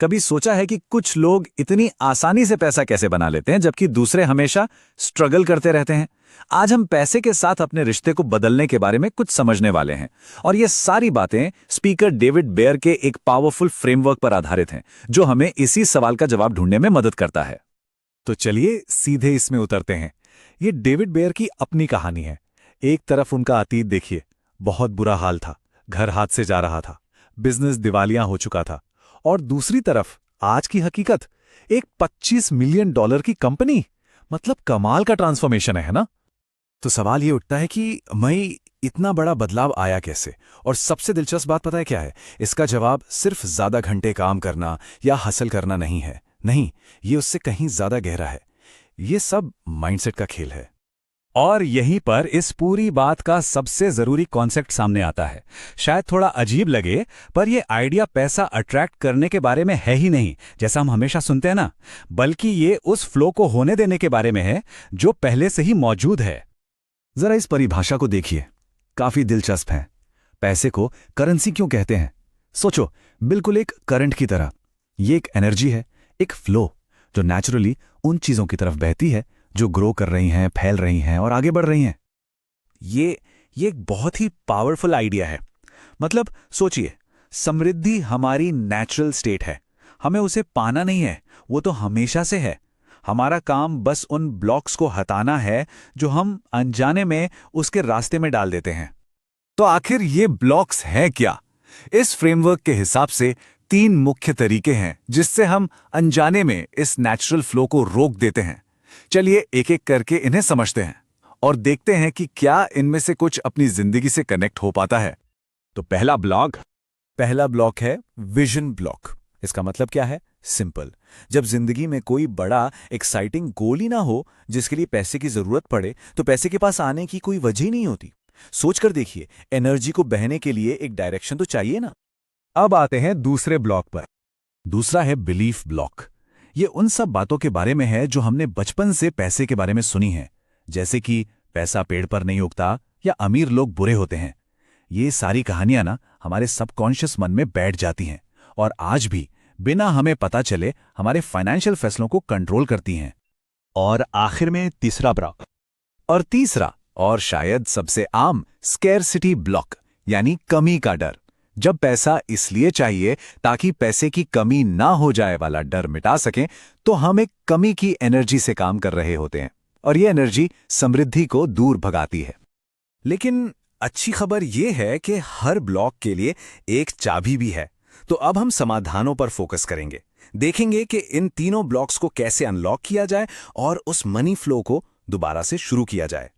कभी सोचा है कि कुछ लोग इतनी आसानी से पैसा कैसे बना लेते हैं जबकि दूसरे हमेशा स्ट्रगल करते रहते हैं? आज हम पैसे के साथ अपने रिश्ते को बदलने के बारे में कुछ समझने वाले हैं। और ये सारी बातें स्पीकर डेविड बेयर के एक पावरफुल फ्रेमवर्क पर आधारित हैं, जो हमें इसी सवाल का जवाब ढूंढने में मदद करता है। तो चलिए सीधे इसमें उतरते हैं। ये डेविड बेयर की अपनी कहानी है। एक तरफ उनका अतीत देखिए, बहुत बुरा हाल था, घर हाथ से जा रहा था, बिजनेस दिवालियां हो चुका था। और दूसरी तरफ आज की हकीकत, एक $25 मिलियन की कंपनी। मतलब कमाल का ट्रांसफॉर्मेशन है ना? तो सवाल ये उठता है कि मई इतना बड़ा बदलाव आया कैसे? और सबसे दिलचस्प बात पता है क्या है? इसका जवाब सिर्फ ज्यादा घंटे काम करना या हासिल करना नहीं है। नहीं, ये उससे कहीं ज्यादा गहरा है। ये सब माइंडसेट का खेल है। और यहीं पर इस पूरी बात का सबसे जरूरी कॉन्सेप्ट सामने आता है। शायद थोड़ा अजीब लगे, पर यह आइडिया पैसा अट्रैक्ट करने के बारे में है ही नहीं, जैसा हम हमेशा सुनते हैं ना, बल्कि ये उस फ्लो को होने देने के बारे में है जो पहले से ही मौजूद है। जरा इस परिभाषा को देखिए, काफी दिलचस्प है। पैसे को करेंसी क्यों कहते हैं? सोचो, बिल्कुल एक करंट की तरह। ये एक एनर्जी है, एक फ्लो, जो नेचुरली उन चीजों की तरफ बहती है जो ग्रो कर रही हैं, फैल रही हैं और आगे बढ़ रही हैं। ये एक बहुत ही पावरफुल आइडिया है। मतलब सोचिए, समृद्धि हमारी नेचुरल स्टेट है, हमें उसे पाना नहीं है, वो तो हमेशा से है। हमारा काम बस उन ब्लॉक्स को हटाना है जो हम अनजाने में उसके रास्ते में डाल देते हैं। तो आखिर ये ब्लॉक्स हैं क्या? इस फ्रेमवर्क के हिसाब से 3 मुख्य तरीके हैं जिससे हम अनजाने में इस नेचुरल फ्लो को रोक देते हैं। चलिए एक एक करके इन्हें समझते हैं और देखते हैं कि क्या इनमें से कुछ अपनी जिंदगी से कनेक्ट हो पाता है। तो पहला ब्लॉक है विजन ब्लॉक। इसका मतलब क्या है? सिंपल। जब जिंदगी में कोई बड़ा एक्साइटिंग गोल ही ना हो जिसके लिए पैसे की जरूरत पड़े, तो पैसे के पास आने की कोई वजह ही नहीं होती। सोचकर देखिए, एनर्जी को बहने के लिए एक डायरेक्शन तो चाहिए ना। अब आते हैं दूसरे ब्लॉक पर। दूसरा है बिलीफ ब्लॉक। ये उन सब बातों के बारे में है जो हमने बचपन से पैसे के बारे में सुनी है, जैसे कि पैसा पेड़ पर नहीं उगता या अमीर लोग बुरे होते हैं। ये सारी कहानियां ना हमारे सबकॉन्शियस मन में बैठ जाती हैं और आज भी बिना हमें पता चले हमारे फाइनेंशियल फैसलों को कंट्रोल करती हैं। और आखिर में तीसरा ब्लॉक। और तीसरा, और शायद सबसे आम, स्कैरसिटी ब्लॉक, यानी कमी का डर। जब पैसा इसलिए चाहिए ताकि पैसे की कमी ना हो जाए वाला डर मिटा सकें, तो हम एक कमी की एनर्जी से काम कर रहे होते हैं और ये एनर्जी समृद्धि को दूर भगाती है। लेकिन अच्छी खबर यह है कि हर ब्लॉक के लिए एक चाबी भी है। तो अब हम समाधानों पर फोकस करेंगे, देखेंगे कि इन तीनों ब्लॉक्स को कैसे अनलॉक किया जाए और उस मनी फ्लो को दोबारा से शुरू किया जाए।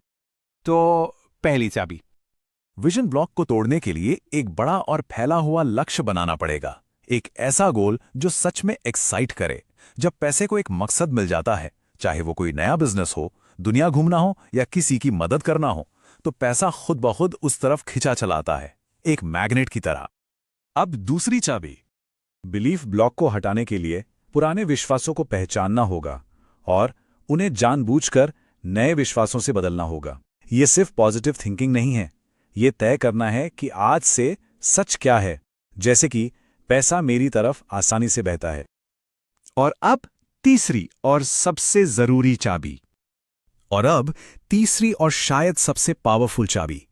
तो पहली चाबी, विजन ब्लॉक को तोड़ने के लिए एक बड़ा और फैला हुआ लक्ष्य बनाना पड़ेगा। एक ऐसा गोल जो सच में एक्साइट करे। जब पैसे को एक मकसद मिल जाता है, चाहे वो कोई नया बिजनेस हो, दुनिया घूमना हो या किसी की मदद करना हो, तो पैसा खुद ब खुद उस तरफ खिंचा चलाता है, एक मैग्नेट की तरह। अब दूसरी चाबी, बिलीफ ब्लॉक को हटाने के लिए पुराने विश्वासों को पहचानना होगा और उन्हें जानबूझकर नए विश्वासों से बदलना होगा। ये सिर्फ पॉजिटिव थिंकिंग नहीं है, ये तय करना है कि आज से सच क्या है, जैसे कि पैसा मेरी तरफ आसानी से बहता है। और अब तीसरी और सबसे जरूरी चाबी। और अब तीसरी और शायद सबसे पावरफुल चाबी,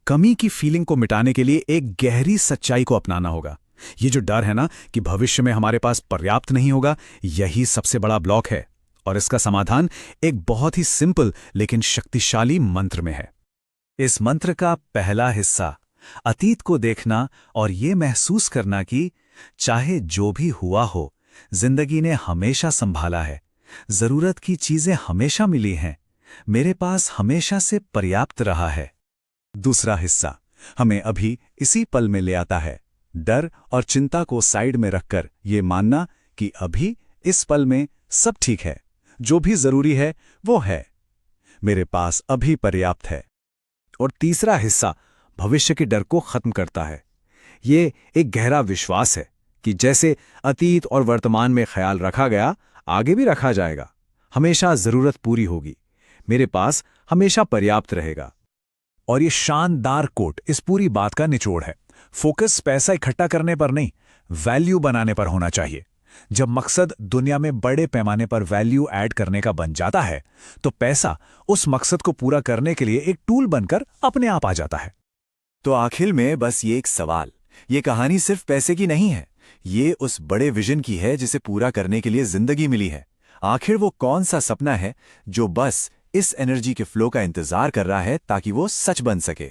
कमी की फीलिंग को मिटाने के लिए एक गहरी सच्चाई को अपनाना होगा। ये जो डर है ना कि भविष्य में हमारे पास पर्याप्त नहीं होगा, यही सबसे बड़ा ब्लॉक है। और इसका समाधान एक बहुत ही सिंपल लेकिन शक्तिशाली मंत्र में है। इस मंत्र का पहला हिस्सा, अतीत को देखना और ये महसूस करना कि चाहे जो भी हुआ हो, जिंदगी ने हमेशा संभाला है, जरूरत की चीजें हमेशा मिली हैं, मेरे पास हमेशा से पर्याप्त रहा है। दूसरा हिस्सा हमें अभी इसी पल में ले आता है, डर और चिंता को साइड में रखकर ये मानना कि अभी इस पल में सब ठीक है, जो भी जरूरी है वो है, मेरे पास अभी पर्याप्त है। और तीसरा हिस्सा भविष्य के डर को खत्म करता है। ये एक गहरा विश्वास है कि जैसे अतीत और वर्तमान में ख्याल रखा गया, आगे भी रखा जाएगा। हमेशा जरूरत पूरी होगी, मेरे पास हमेशा पर्याप्त रहेगा। और ये शानदार कोट इस पूरी बात का निचोड़ है। फोकस पैसा इकट्ठा करने पर नहीं, वैल्यू बनाने पर होना चाहिए। जब मकसद दुनिया में बड़े पैमाने पर वैल्यू ऐड करने का बन जाता है, तो पैसा उस मकसद को पूरा करने के लिए एक टूल बनकर अपने आप आ जाता है। तो आखिर में बस ये एक सवाल, ये कहानी सिर्फ पैसे की नहीं है, ये उस बड़े विजन की है जिसे पूरा करने के लिए जिंदगी मिली है। आखिर वो कौन सा सपना है जो बस इस एनर्जी के फ्लो का इंतजार कर रहा है ताकि वो सच बन सके।